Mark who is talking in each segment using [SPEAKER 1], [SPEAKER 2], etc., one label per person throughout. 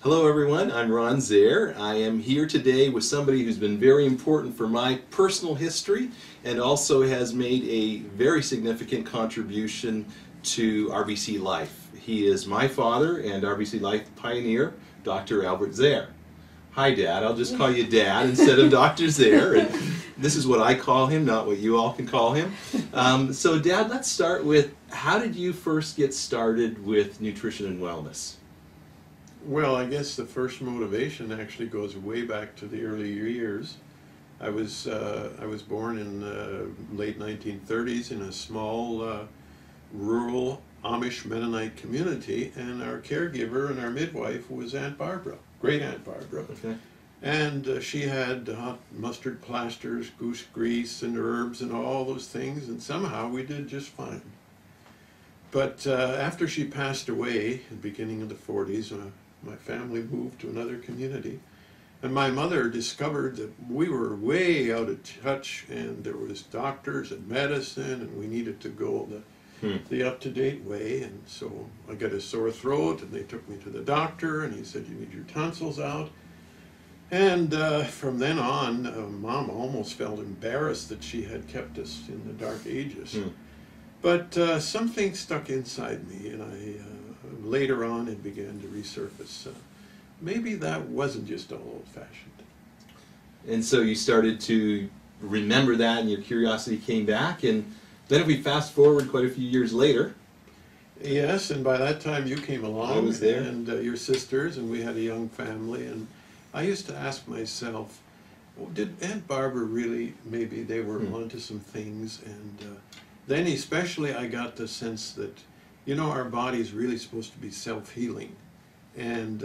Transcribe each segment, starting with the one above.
[SPEAKER 1] Hello everyone, I'm Ron Zehr. I am here today with somebody who's been very important for my personal history and also has made a very significant contribution to RBC Life. He is my father and RBC Life pioneer, Dr. Albert Zehr. Hi Dad, I'll just call you Dad instead of Dr. Zehr. And this is what I call him, not what you all can call him. So Dad, let's start with, how did you first get started with nutrition and wellness?
[SPEAKER 2] Well, I guess the first motivation actually goes way back to the early years. I was born in the late 1930s in a small rural Amish Mennonite community, and our caregiver and our midwife was Aunt Barbara, great Aunt Barbara.
[SPEAKER 1] Okay.
[SPEAKER 2] And she had hot mustard plasters, goose grease, and herbs and all those things, and somehow we did just fine. But after she passed away, at the beginning of the 40s, my family moved to another community, and my mother discovered that we were way out of touch, and there was doctors and medicine, and we needed to go the up-to-date way. And so I got a sore throat, and they took me to the doctor, and he said, "You need your tonsils out." And from then on, Mom almost felt embarrassed that she had kept us in the dark ages. But something stuck inside me, and later on it began to resurface. Maybe that wasn't just all old-fashioned.
[SPEAKER 1] And so you started to remember that, and your curiosity came back, and then if we fast forward quite a few years later.
[SPEAKER 2] Yes, and by that time you came along.
[SPEAKER 1] I was there.
[SPEAKER 2] And your sisters, and we had a young family, and I used to ask myself, well, did Aunt Barbara really, maybe they were onto some things? And then especially I got the sense that, you know, our body's really supposed to be self-healing, and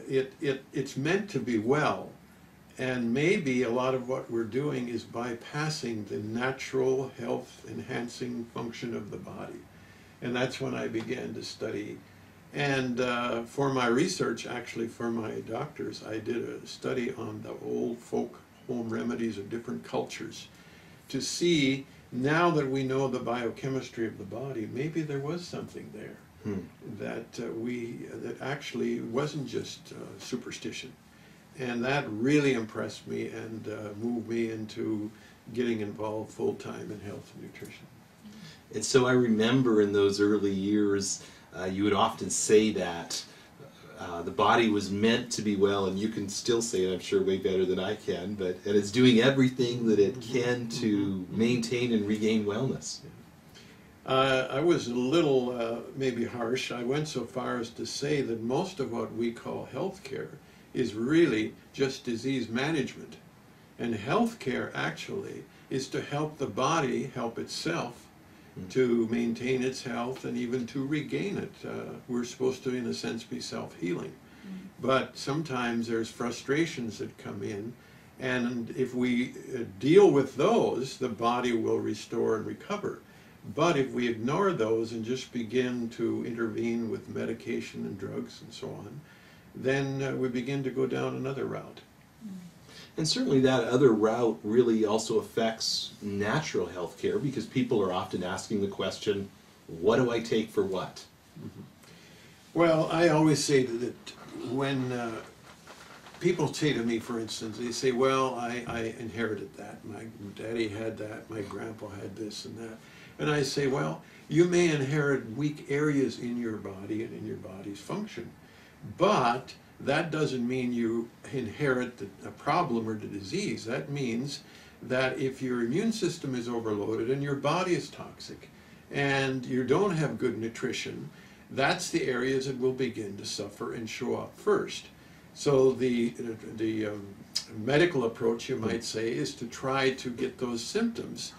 [SPEAKER 2] it's meant to be well, and maybe a lot of what we're doing is bypassing the natural health-enhancing function of the body. And that's when I began to study. And for my research, actually for my doctors, I did a study on the old folk home remedies of different cultures to see, now that we know the biochemistry of the body, maybe there was something there that actually wasn't just superstition. And that really impressed me and moved me into getting involved full-time in health and nutrition.
[SPEAKER 1] And so I remember in those early years, you would often say that the body was meant to be well, and you can still say it, I'm sure, way better than I can, and it's doing everything that it can to maintain and regain wellness.
[SPEAKER 2] I was a little maybe harsh. I went so far as to say that most of what we call healthcare is really just disease management. And healthcare actually is to help the body help itself, to maintain its health and even to regain it. We're supposed to, in a sense, be self-healing. But sometimes there's frustrations that come in, and if we deal with those, the body will restore and recover. But if we ignore those and just begin to intervene with medication and drugs and so on, then we begin to go down another route.
[SPEAKER 1] And certainly that other route really also affects natural health care, because people are often asking the question, what do I take for what?
[SPEAKER 2] Well, I always say that when people say to me, for instance, they say, well, I inherited that. My daddy had that, my grandpa had this and that. And I say, well, you may inherit weak areas in your body and in your body's function, but that doesn't mean you inherit a problem or the disease. That means that if your immune system is overloaded and your body is toxic and you don't have good nutrition, that's the areas that will begin to suffer and show up first. So the medical approach, you might say, is to try to get those symptoms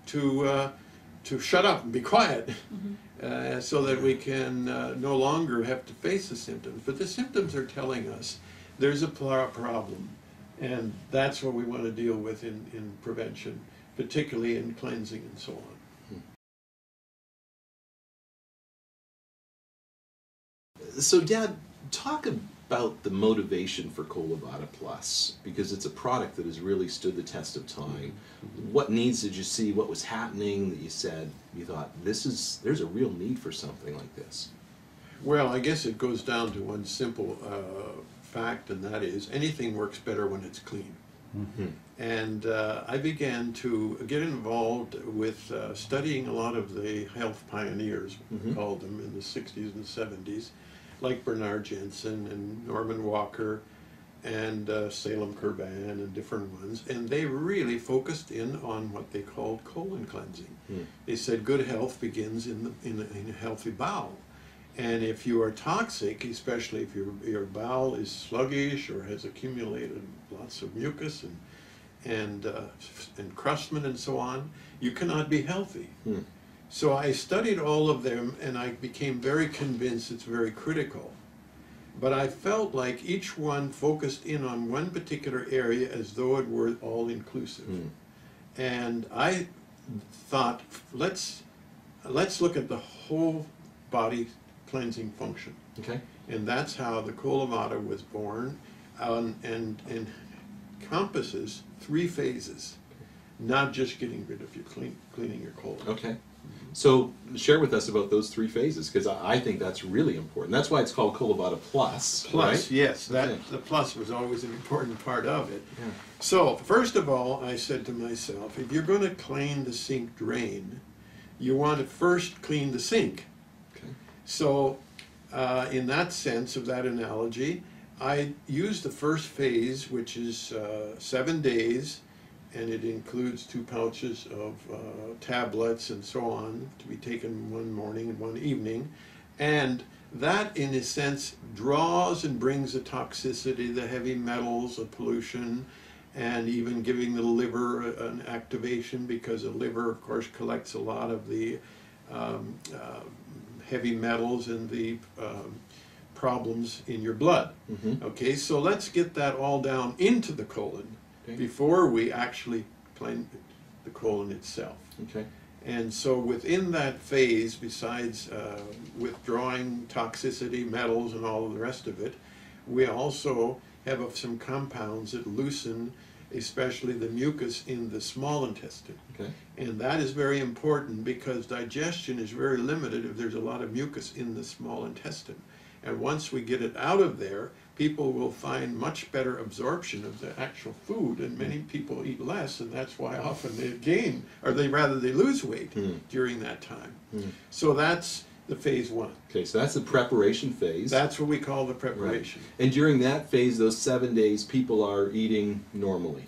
[SPEAKER 2] to shut up and be quiet, so that we can no longer have to face the symptoms. But the symptoms are telling us there's a problem, and that's what we want to deal with in prevention, particularly in cleansing and so on.
[SPEAKER 1] So Dad, talk about the motivation for Colo Vada Plus, because it's a product that has really stood the test of time. What needs did you see? What was happening that you said, you thought, there's a real need for something like this?
[SPEAKER 2] Well, I guess it goes down to one simple fact, and that is anything works better when it's clean.
[SPEAKER 1] Mm-hmm.
[SPEAKER 2] And I began to get involved with studying a lot of the health pioneers, we called them, in the 60s and 70s, like Bernard Jensen and Norman Walker and Salem Kurban and different ones. And they really focused in on what they called colon cleansing. They said good health begins in a healthy bowel. And if you are toxic, especially if your bowel is sluggish or has accumulated lots of mucus and crustman and so on, you cannot be healthy. So I studied all of them, and I became very convinced it's very critical. But I felt like each one focused in on one particular area as though it were all-inclusive. And I thought, let's look at the whole body cleansing function.
[SPEAKER 1] Okay.
[SPEAKER 2] And that's how the Colo Vada was born, and encompasses 3 phases, not just getting rid of your cleaning your colon.
[SPEAKER 1] Okay. So share with us about those 3 phases, because I think that's really important. That's why it's called Colo Vada Plus.
[SPEAKER 2] Plus,
[SPEAKER 1] right?
[SPEAKER 2] yes, that
[SPEAKER 1] Okay.
[SPEAKER 2] the plus was always an important part of it.
[SPEAKER 1] Yeah.
[SPEAKER 2] So first of all, I said to myself, if you're going to clean the sink drain, you want to first clean the sink.
[SPEAKER 1] Okay.
[SPEAKER 2] So in that sense of that analogy, I used the first phase, which is 7 days, and it includes 2 pouches of tablets and so on to be taken one morning and one evening. And that, in a sense, draws and brings the toxicity, the heavy metals, the pollution, and even giving the liver an activation, because the liver, of course, collects a lot of the heavy metals and the problems in your blood. Okay, so let's get that all down into the colon before we actually clean the colon itself.
[SPEAKER 1] Okay.
[SPEAKER 2] And so within that phase, besides withdrawing toxicity, metals, and all of the rest of it, we also have some compounds that loosen especially the mucus in the small intestine.
[SPEAKER 1] Okay.
[SPEAKER 2] And that is very important, because digestion is very limited if there's a lot of mucus in the small intestine. And once we get it out of there, people will find much better absorption of the actual food, and many people eat less, and that's why often they gain, or they lose weight during that time. So that's the phase 1.
[SPEAKER 1] Okay, so that's the preparation phase.
[SPEAKER 2] That's what we call the preparation.
[SPEAKER 1] Right. And during that phase, those 7 days, people are eating normally.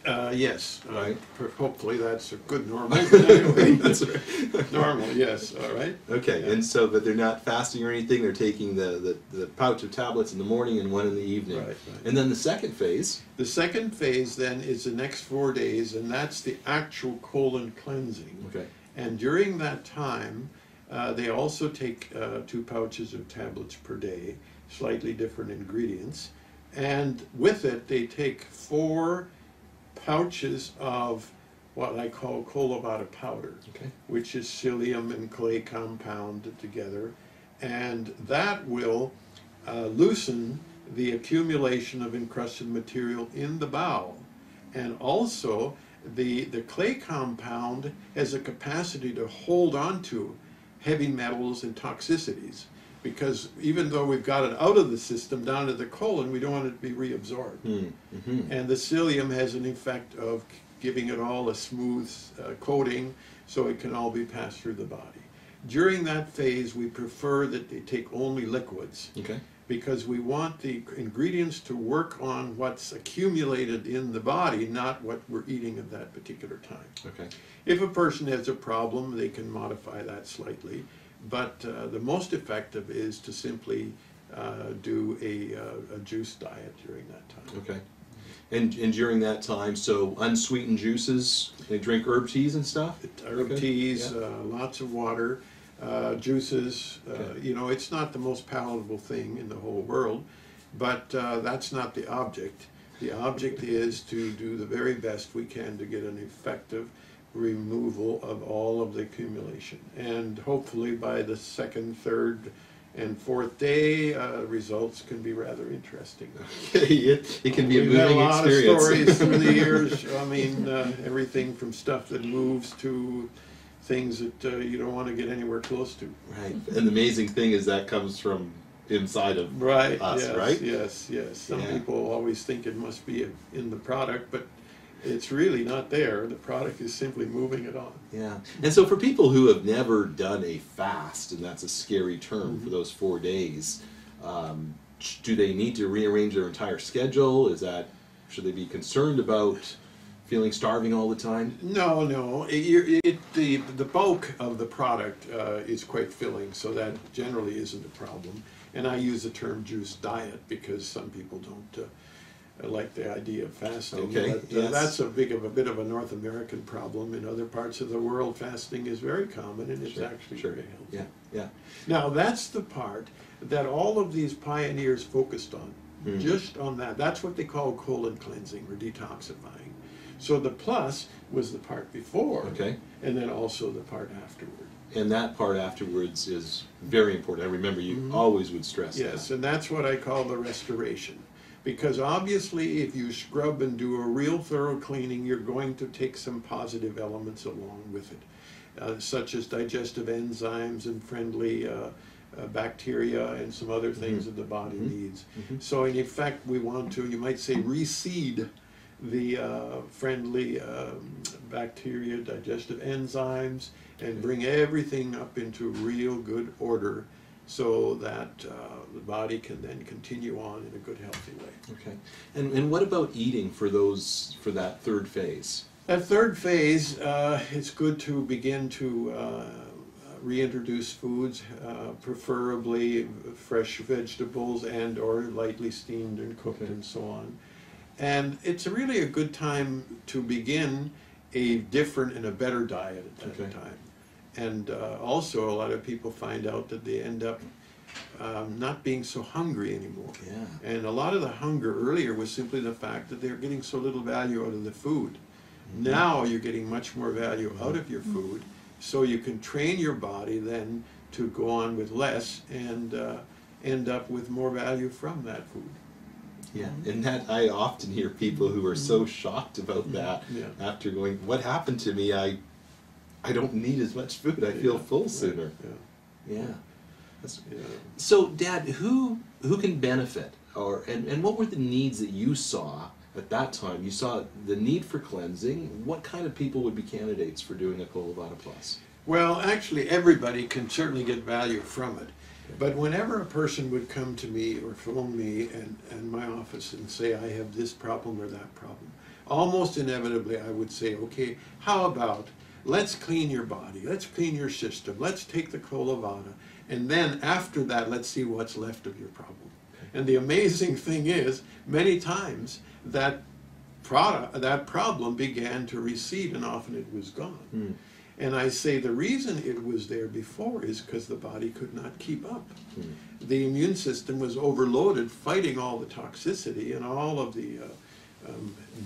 [SPEAKER 2] Yes.
[SPEAKER 1] Right.
[SPEAKER 2] Hopefully that's a good normal. Anyway,
[SPEAKER 1] That's right.
[SPEAKER 2] normal, yes. All right.
[SPEAKER 1] Okay,
[SPEAKER 2] Yeah.
[SPEAKER 1] and so, but they're not fasting or anything. They're taking the pouch of tablets in the morning and one in the evening.
[SPEAKER 2] Right, right.
[SPEAKER 1] And then the second phase.
[SPEAKER 2] The second phase then is the next 4 days, and that's the actual colon cleansing.
[SPEAKER 1] Okay.
[SPEAKER 2] And during that time, they also take 2 pouches of tablets per day, slightly different ingredients. And with it, they take 4 pouches of what I call Colo Vada powder,
[SPEAKER 1] Okay.
[SPEAKER 2] which is psyllium and clay compounded together. And that will loosen the accumulation of encrusted material in the bowel. And also, the clay compound has a capacity to hold on to heavy metals and toxicities, because even though we've got it out of the system down to the colon, we don't want it to be reabsorbed. And the psyllium has an effect of giving it all a smooth coating, so it can all be passed through the body. During that phase, we prefer that they take only liquids,
[SPEAKER 1] Okay.
[SPEAKER 2] because we want the ingredients to work on what's accumulated in the body, not what we're eating at that particular time.
[SPEAKER 1] Okay.
[SPEAKER 2] If a person has a problem, they can modify that slightly, but the most effective is to simply do a juice diet during that time.
[SPEAKER 1] Okay. And during that time, so unsweetened juices, they drink herb teas and stuff?
[SPEAKER 2] Herb
[SPEAKER 1] Okay.
[SPEAKER 2] teas,
[SPEAKER 1] Yeah.
[SPEAKER 2] lots of water, juices.
[SPEAKER 1] Okay.
[SPEAKER 2] You know, it's not the most palatable thing in the whole world, but that's not the object. The object is to do the very best we can to get an effective removal of all of the accumulation. And hopefully by the 2nd, 3rd, and 4th day, results can be rather interesting.
[SPEAKER 1] it can be a
[SPEAKER 2] We've had a
[SPEAKER 1] moving
[SPEAKER 2] lot
[SPEAKER 1] experience.
[SPEAKER 2] of stories through the years. I mean, everything from stuff that moves to things that you don't want to get anywhere close to.
[SPEAKER 1] Right. And the amazing thing is that comes from inside of
[SPEAKER 2] Right,
[SPEAKER 1] us,
[SPEAKER 2] yes,
[SPEAKER 1] right?
[SPEAKER 2] yes. Some
[SPEAKER 1] Yeah.
[SPEAKER 2] people always think it must be in the product, but it's really not there. The product is simply moving it on.
[SPEAKER 1] Yeah. And so for people who have never done a fast, and that's a scary term for those 4 days, do they need to rearrange their entire schedule? Should they be concerned about feeling starving all the time?
[SPEAKER 2] No. The bulk of the product is quite filling, so that generally isn't a problem. And I use the term juice diet because some people don't like the idea of fasting.
[SPEAKER 1] Okay,
[SPEAKER 2] But,
[SPEAKER 1] yes.
[SPEAKER 2] that's a bit of a North American problem. In other parts of the world, fasting is very common, and it's actually very healthy.
[SPEAKER 1] Yeah.
[SPEAKER 2] Now, that's the part that all of these pioneers focused on, just on that. That's what they call colon cleansing or detoxifying. So the plus was the part before,
[SPEAKER 1] Okay.
[SPEAKER 2] and then also the part afterward.
[SPEAKER 1] And that part afterwards is very important. I remember you always would stress
[SPEAKER 2] Yes,
[SPEAKER 1] that.
[SPEAKER 2] and that's what I call the restoration. Because obviously, if you scrub and do a real thorough cleaning, you're going to take some positive elements along with it, such as digestive enzymes and friendly bacteria and some other things that the body needs. So in effect, we want to, you might say, reseed the friendly bacteria, digestive enzymes, and bring everything up into real good order so that the body can then continue on in a good, healthy way.
[SPEAKER 1] Okay. And what about eating for that third phase?
[SPEAKER 2] That third phase, it's good to begin to reintroduce foods, preferably fresh vegetables and or lightly steamed and cooked and so on. And it's really a good time to begin a different and a better diet at that time. And also a lot of people find out that they end up not being so hungry anymore.
[SPEAKER 1] Yeah.
[SPEAKER 2] And a lot of the hunger earlier was simply the fact that they're getting so little value out of the food. Now you're getting much more value out of your food, so you can train your body then to go on with less and end up with more value from that food.
[SPEAKER 1] Yeah, and that I often hear people who are so shocked about that after going, what happened to me? I don't need as much food. I feel full sooner. Yeah. So, Dad, who can benefit, and what were the needs that you saw at that time? You saw the need for cleansing. What kind of people would be candidates for doing a Colo Vada Plus?
[SPEAKER 2] Well, actually, everybody can certainly get value from it. But whenever a person would come to me or phone me and my office and say, I have this problem or that problem, almost inevitably I would say, okay, how about let's clean your body, let's clean your system, let's take the Colo Vada, and then after that, let's see what's left of your problem. And the amazing thing is, many times that problem began to recede and often it was gone. And I say the reason it was there before is because the body could not keep up. The immune system was overloaded fighting all the toxicity and all of the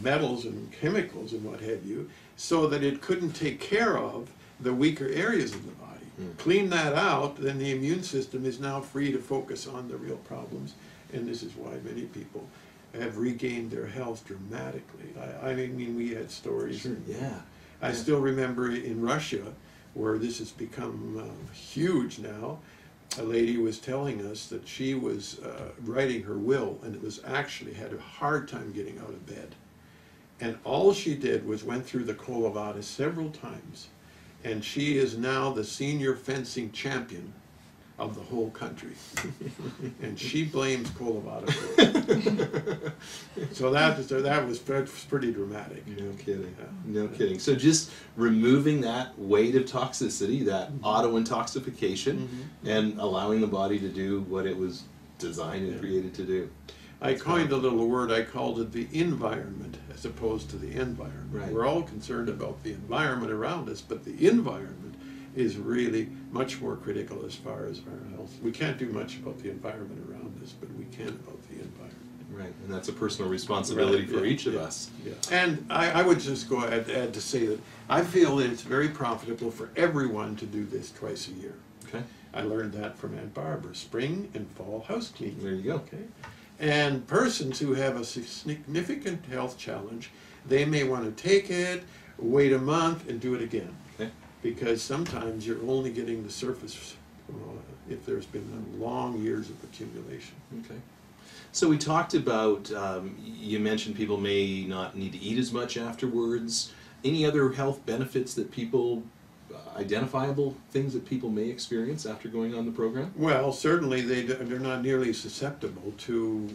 [SPEAKER 2] metals and chemicals and what have you, so that it couldn't take care of the weaker areas of the body. Clean that out, then the immune system is now free to focus on the real problems, and this is why many people have regained their health dramatically. I mean, we had stories.
[SPEAKER 1] Sure, yeah.
[SPEAKER 2] I still remember in Russia, where this has become huge now, a lady was telling us that she was writing her will and it was actually had a hard time getting out of bed. And all she did was went through the Colo Vada several times. And she is now the senior fencing champion of the whole country. And she blames Colo Vada for it. So that was pretty dramatic.
[SPEAKER 1] No kidding. No kidding. So just removing that weight of toxicity, that auto-intoxication, and allowing the body to do what it was designed and created to do.
[SPEAKER 2] I coined a little word, I called it the environment as opposed to the environment.
[SPEAKER 1] Right.
[SPEAKER 2] We're all concerned about the environment around us, but the environment is really much more critical as far as our health. We can't do much about the environment around us, but we can about the environment.
[SPEAKER 1] Right, and that's a personal responsibility for each of us.
[SPEAKER 2] Yeah. And I would just go ahead to say that I feel that it's very profitable for everyone to do this twice a year.
[SPEAKER 1] Okay.
[SPEAKER 2] I learned that from Aunt Barbara, spring and fall house cleaning.
[SPEAKER 1] There you go.
[SPEAKER 2] Okay. And persons who have a significant health challenge, they may want to take it, wait a month, and do it again.
[SPEAKER 1] Okay.
[SPEAKER 2] Because sometimes you're only getting the surface if there's been long years of accumulation.
[SPEAKER 1] Okay. So we talked about, you mentioned people may not need to eat as much afterwards. Any other health benefits that people, identifiable things that people may experience after going on the program?
[SPEAKER 2] Well, certainly they're not nearly susceptible to,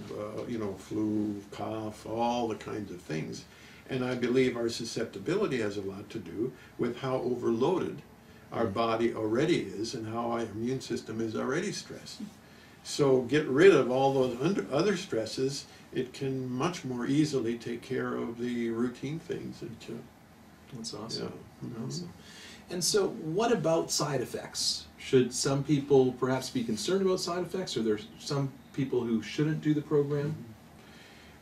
[SPEAKER 2] flu, cough, all the kinds of things. And I believe our susceptibility has a lot to do with how overloaded our body already is and how our immune system is already stressed. So get rid of all those other stresses, it can much more easily take care of the routine things.
[SPEAKER 1] That's awesome.
[SPEAKER 2] Yeah.
[SPEAKER 1] Awesome. And so what about side effects? Should some people perhaps be concerned about side effects? Are there some people who shouldn't do the program?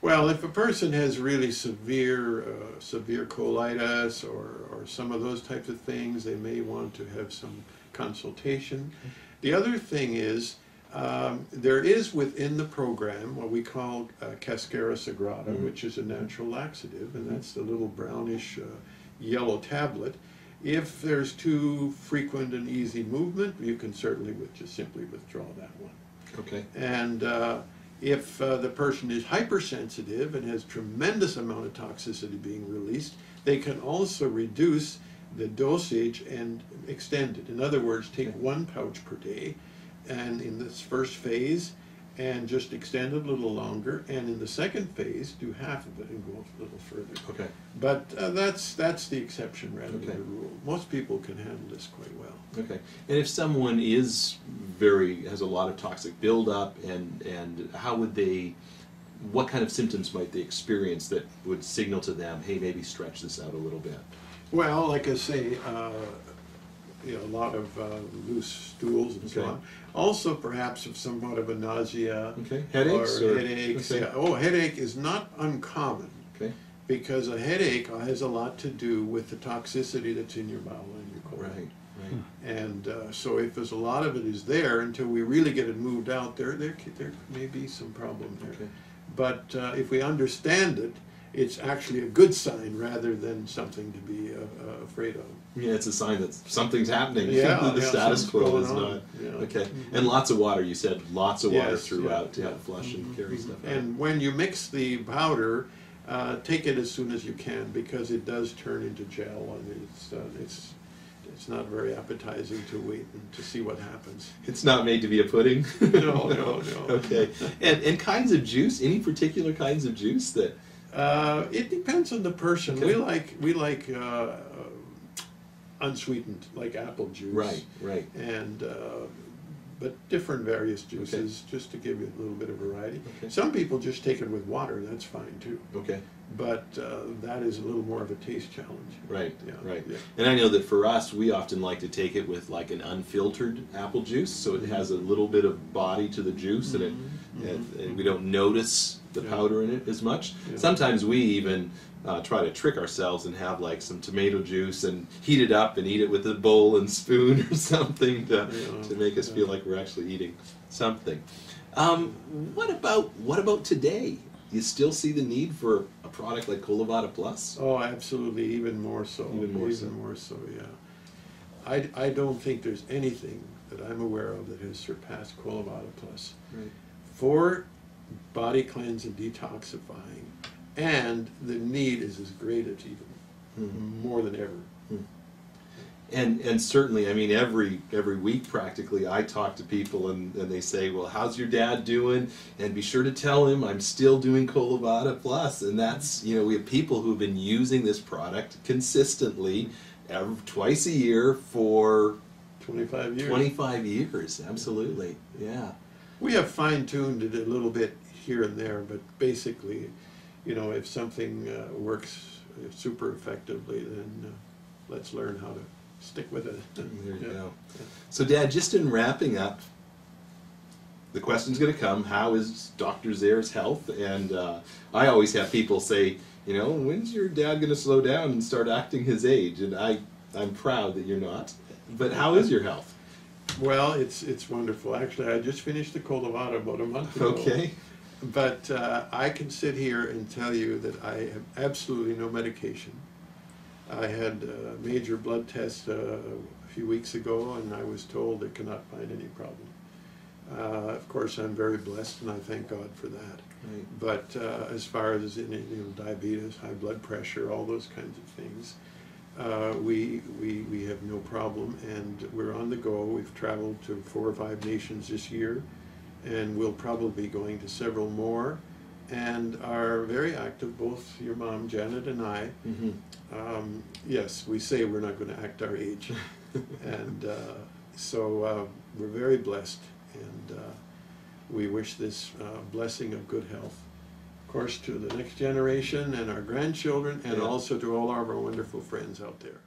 [SPEAKER 2] Well, if a person has really severe colitis or some of those types of things, they may want to have some consultation. The other thing is, there is within the program what we call Cascara Sagrada, which is a natural laxative, and that's the little brownish yellow tablet. If there's too frequent and easy movement, you can certainly just simply withdraw that one.
[SPEAKER 1] Okay.
[SPEAKER 2] And if the person is hypersensitive and has tremendous amount of toxicity being released, they can also reduce the dosage and extend it. In other words, take 1 pouch per day, and in this first phase, and just extend it a little longer, and in the second phase, do half of it and go a little further.
[SPEAKER 1] Okay.
[SPEAKER 2] But that's the exception rather than the rule. Most people can handle this quite well.
[SPEAKER 1] Okay. And if someone has a lot of toxic buildup, and how would they, what kind of symptoms might they experience that would signal to them, hey, maybe stretch this out a little bit?
[SPEAKER 2] Well, like I say, a lot of loose stools and so on. Also, perhaps of somewhat of a nausea.
[SPEAKER 1] Okay. Headaches?
[SPEAKER 2] Or headaches.
[SPEAKER 1] Okay.
[SPEAKER 2] Yeah. Oh, headache is not uncommon.
[SPEAKER 1] Okay.
[SPEAKER 2] Because a headache has a lot to do with the toxicity that's in your bowel and your colon.
[SPEAKER 1] Right. Right.
[SPEAKER 2] And so if there's a lot of it is there, until we really get it moved out, there may be some problem there.
[SPEAKER 1] Okay.
[SPEAKER 2] But if we understand it, it's actually a good sign rather than something to be afraid of.
[SPEAKER 1] Yeah, it's a sign that something's happening.
[SPEAKER 2] Yeah,
[SPEAKER 1] The status quo is not.
[SPEAKER 2] Yeah.
[SPEAKER 1] Okay. And lots of water, you said, lots of water
[SPEAKER 2] Yes,
[SPEAKER 1] throughout to
[SPEAKER 2] yeah.
[SPEAKER 1] help flush and carry stuff out.
[SPEAKER 2] And when you mix the powder, take it as soon as you can, because it does turn into gel, and it's not very appetizing to wait and to see what happens.
[SPEAKER 1] It's not made to be a pudding?
[SPEAKER 2] No.
[SPEAKER 1] Okay. And kinds of juice, any particular kinds of juice that...
[SPEAKER 2] It depends on the person.
[SPEAKER 1] Okay.
[SPEAKER 2] We like unsweetened, like apple juice.
[SPEAKER 1] Right.
[SPEAKER 2] And but different various juices, just to give you a little bit of variety.
[SPEAKER 1] Okay.
[SPEAKER 2] Some people just take it with water. That's fine too.
[SPEAKER 1] Okay.
[SPEAKER 2] But that is a little more of a taste challenge.
[SPEAKER 1] Right.
[SPEAKER 2] Yeah.
[SPEAKER 1] And I know that for us, we often like to take it with like an unfiltered apple juice, so it has a little bit of body to the juice, and we don't notice the powder in it as much.
[SPEAKER 2] Yeah.
[SPEAKER 1] Sometimes we even try to trick ourselves and have like some tomato juice and heat it up and eat it with a bowl and spoon or something to make us feel like we're actually eating something. What about today? You still see the need for a product like Colo Vada Plus?
[SPEAKER 2] Oh, absolutely, even more so.
[SPEAKER 1] Even more so,
[SPEAKER 2] yeah. I don't think there's anything that I'm aware of that has surpassed Colo Vada Plus.
[SPEAKER 1] Right.
[SPEAKER 2] For body cleanse and detoxifying, and the need is as great as even more than ever.
[SPEAKER 1] And certainly, I mean, every week practically, I talk to people and they say, well, how's your dad doing? And be sure to tell him I'm still doing Colo Vada Plus. And that's, we have people who have been using this product consistently twice a year for
[SPEAKER 2] 25 years.
[SPEAKER 1] 25 years, absolutely, yeah.
[SPEAKER 2] We have fine-tuned it a little bit here and there, but basically, if something works super effectively, then let's learn how to stick with it.
[SPEAKER 1] There you go. So, Dad, just in wrapping up, the question's going to come, how is Dr. Zehr's health? And I always have people say, when's your dad going to slow down and start acting his age? And I'm proud that you're not. But how is your health?
[SPEAKER 2] Well, it's wonderful. Actually, I just finished the Colo Vada about a month ago.
[SPEAKER 1] Okay.
[SPEAKER 2] But I can sit here and tell you that I have absolutely no medication. I had a major blood test a few weeks ago, and I was told they cannot find any problem. Of course, I'm very blessed, and I thank God for that.
[SPEAKER 1] Right.
[SPEAKER 2] But as far as diabetes, high blood pressure, all those kinds of things, we have no problem, and we're on the go. We've traveled to 4 or 5 nations this year, and we'll probably be going to several more, and are very active, both your mom, Janet, and I.
[SPEAKER 1] Mm-hmm.
[SPEAKER 2] Yes, we say we're not going to act our age, and so we're very blessed, and we wish this blessing of good health, of course, to the next generation and our grandchildren, and
[SPEAKER 1] Yeah.
[SPEAKER 2] also to all of our wonderful friends out there.